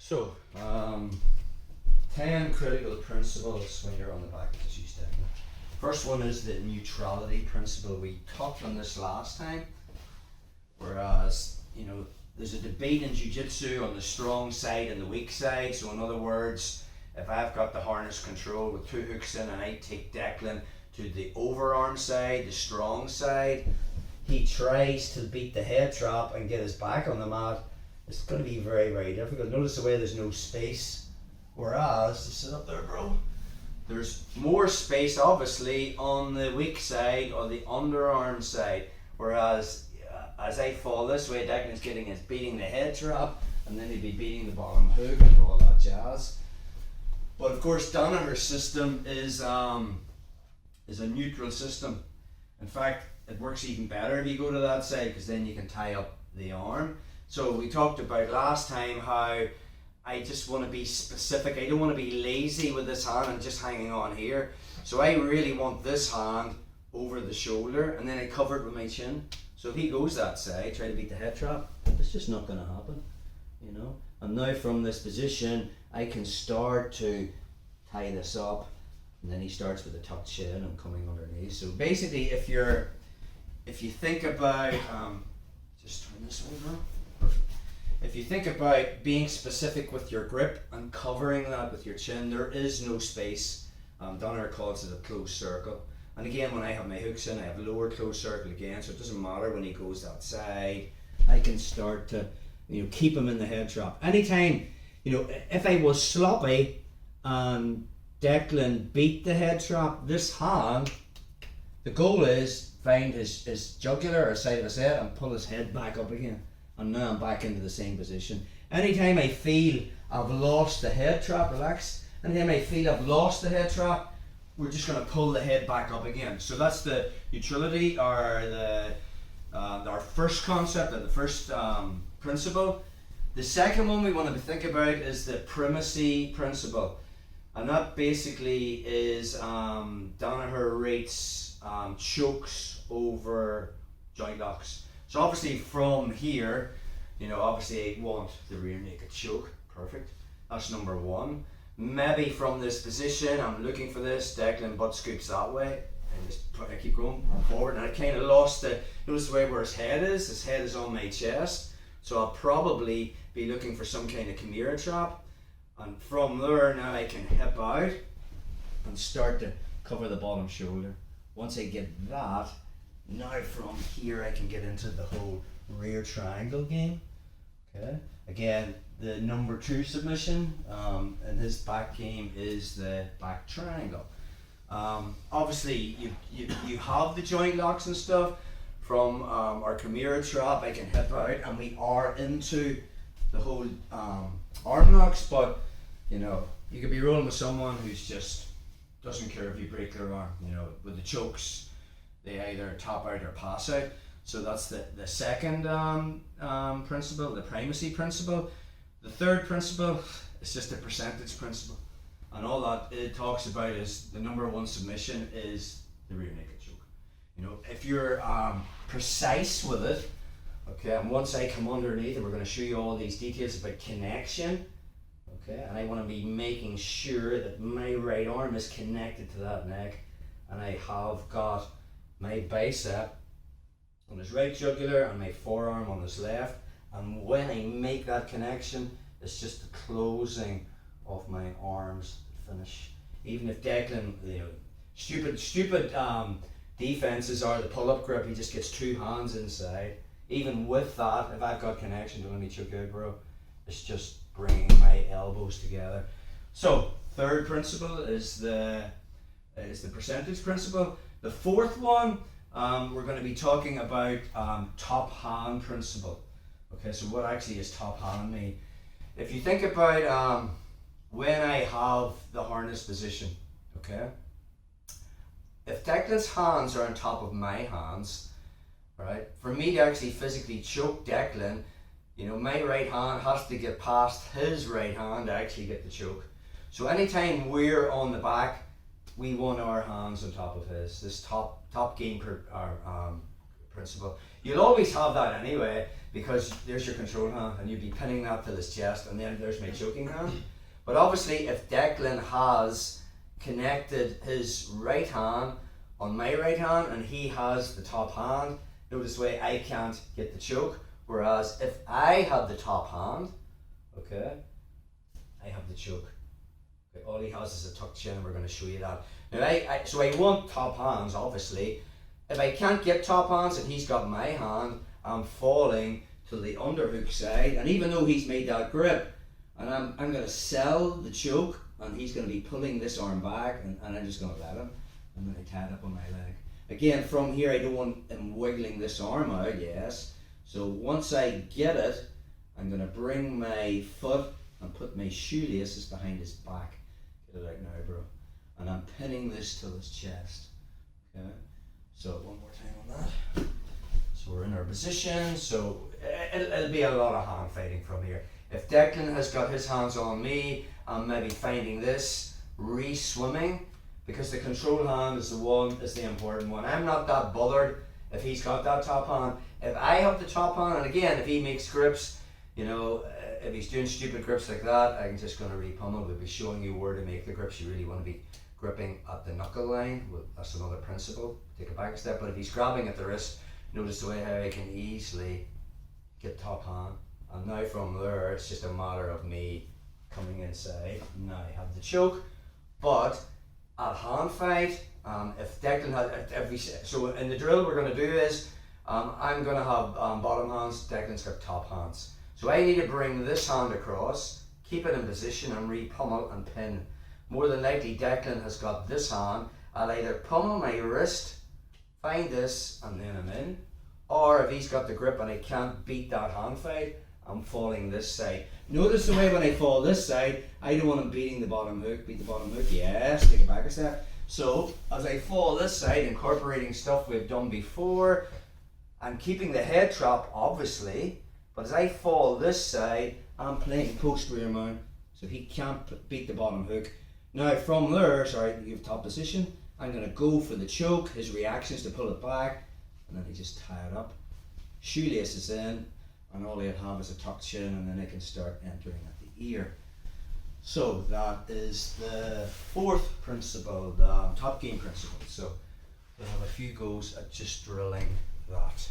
So, 10 critical principles when you're on the back of the stick. First one is the neutrality principle. We talked on this last time, whereas, there's a debate in jiu-jitsu on the strong side and the weak side. So in other words, if I've got the harness control with 2 hooks in and I take Declan to the overarm side, the strong side, he tries to beat the head trap and get his back on the mat. It's going to be very, very difficult. Notice the way there's no space. Whereas, to sit up there, bro, there's more space obviously on the weak side or the underarm side. Whereas, as I fall this way, Declan's beating the head trap, and then he'd be beating the bottom hook and all that jazz. But of course, Danaher's system is a neutral system. In fact, it works even better if you go to that side, because then you can tie up the arm. So we talked about last time how I just want to be specific. I don't want to be lazy with this hand and just hanging on here. So I really want this hand over the shoulder, and then I cover it with my chin. So if he goes that side, try to beat the head trap, it's just not going to happen, And now from this position, I can start to tie this up, and then he starts with a tucked chin and coming underneath. So basically, if you think about, just turn this over. Perfect. If you think about being specific with your grip and covering that with your chin, there is no space. Danaher calls it a closed circle. And again, when I have my hooks in, I have lower closed circle again, so it doesn't matter when he goes that side. I can start to, keep him in the head trap. Anytime, if I was sloppy and Declan beat the head trap, this hand, the goal is find his jugular or side of his head and pull his head back up again. And now I'm back into the same position. Anytime I feel I've lost the head trap, relax. Anytime I feel I've lost the head trap, we're just going to pull the head back up again. So that's the neutrality, or our first concept, or the first principle. The second one we want to think about is the primacy principle. And that basically is Danaher rates chokes over joint locks. So obviously from here, obviously I want the rear naked choke. Perfect. That's number one. Maybe from this position, I'm looking for this, Declan butt scoops that way, and I keep going forward, and I kind of lost notice the way where his head is on my chest, so I'll probably be looking for some kind of chimera trap, and from there now I can hip out and start to cover the bottom shoulder. Once I get that, now from here I can get into the whole rear triangle game. Okay, again, the number 2 submission in his back game is the back triangle. Obviously you have the joint locks and stuff from our chimera trap. I can hip out and we are into the whole arm locks, but you could be rolling with someone who's just doesn't care if you break their arm. With the chokes, they either top out or pass out. So that's the second principle, the primacy principle. The third principle is just the percentage principle, and all that it talks about is the number 1 submission is the rear naked choke. If you're precise with it, okay, and once I come underneath, and we're going to show you all these details about connection, okay, and I want to be making sure that my right arm is connected to that neck, and I have got my bicep on his right jugular and my forearm on his left. And when I make that connection, it's just the closing of my arms to finish. Even if Declan, stupid defenses are the pull-up grip, he just gets 2 hands inside. Even with that, if I've got connection, don't let me choke out, bro. It's just bringing my elbows together. So, third principle is the percentage principle. The fourth one, we're going to be talking about top hand principle. Okay, so what actually is top hand mean? If you think about when I have the harness position, okay, if Declan's hands are on top of my hands, right, for me to actually physically choke Declan, my right hand has to get past his right hand to actually get the choke. So anytime we're on the back, we want our hands on top of his. This top game principle. You'll always have that anyway, because there's your control hand and you'd be pinning that to his chest, and then there's my choking hand. But obviously if Declan has connected his right hand on my right hand and he has the top hand, notice the way I can't get the choke. Whereas if I have the top hand, okay, I have the choke. Okay, all he has is a tucked chin, and we're going to show you that. Now so I want top hands, obviously. If I can't get top hands and he's got my hand, I'm falling to the underhook side, and even though he's made that grip, and I'm going to sell the choke, and he's going to be pulling this arm back, and I'm just going to let him. I'm going to tie it up on my leg. Again, from here, I don't want him wiggling this arm out, yes. So once I get it, I'm going to bring my foot and put my shoelaces behind his back. Get it out now, bro. And I'm pinning this to his chest. Okay. So one more time on that. So we're in our position. So it'll be a lot of hand fighting from here. If Declan has got his hands on me, I'm maybe finding this re-swimming, because the control hand is the important one. I'm not that bothered if he's got that top hand. If I have the top hand, and again, if he makes grips, you know, if he's doing stupid grips like that, I'm just going to re-pummel. We'll be showing you where to make the grips. You really want to be gripping at the knuckle line. Well, that's another principle. Take it back a step. But if he's grabbing at the wrist, notice the way how I can easily get top hand. And now from there, it's just a matter of me coming inside. Now I have the choke. But at hand fight, if Declan has, so in the drill we're going to do is, I'm going to have bottom hands, Declan's got top hands. So I need to bring this hand across, keep it in position, and re-pummel and pin. More than likely Declan has got this hand. I'll either pummel my wrist, find this, and then I'm in. Or if he's got the grip and I can't beat that hand fight, I'm falling this side. Notice the way when I fall this side, I don't want him beating the bottom hook. Beat the bottom hook, yes, take it back a step. So as I fall this side, incorporating stuff we've done before, I'm keeping the head trap, obviously, but as I fall this side, I'm playing post rear mount, so he can't beat the bottom hook. Now from there, sorry, you have top position, I'm going to go for the choke. His reaction is to pull it back, and then I just tie it up. Shoelaces in, and all I have is a tucked chin, and then I can start entering at the ear. So that is the fourth principle, the top game principle. So we'll have a few goes at just drilling that.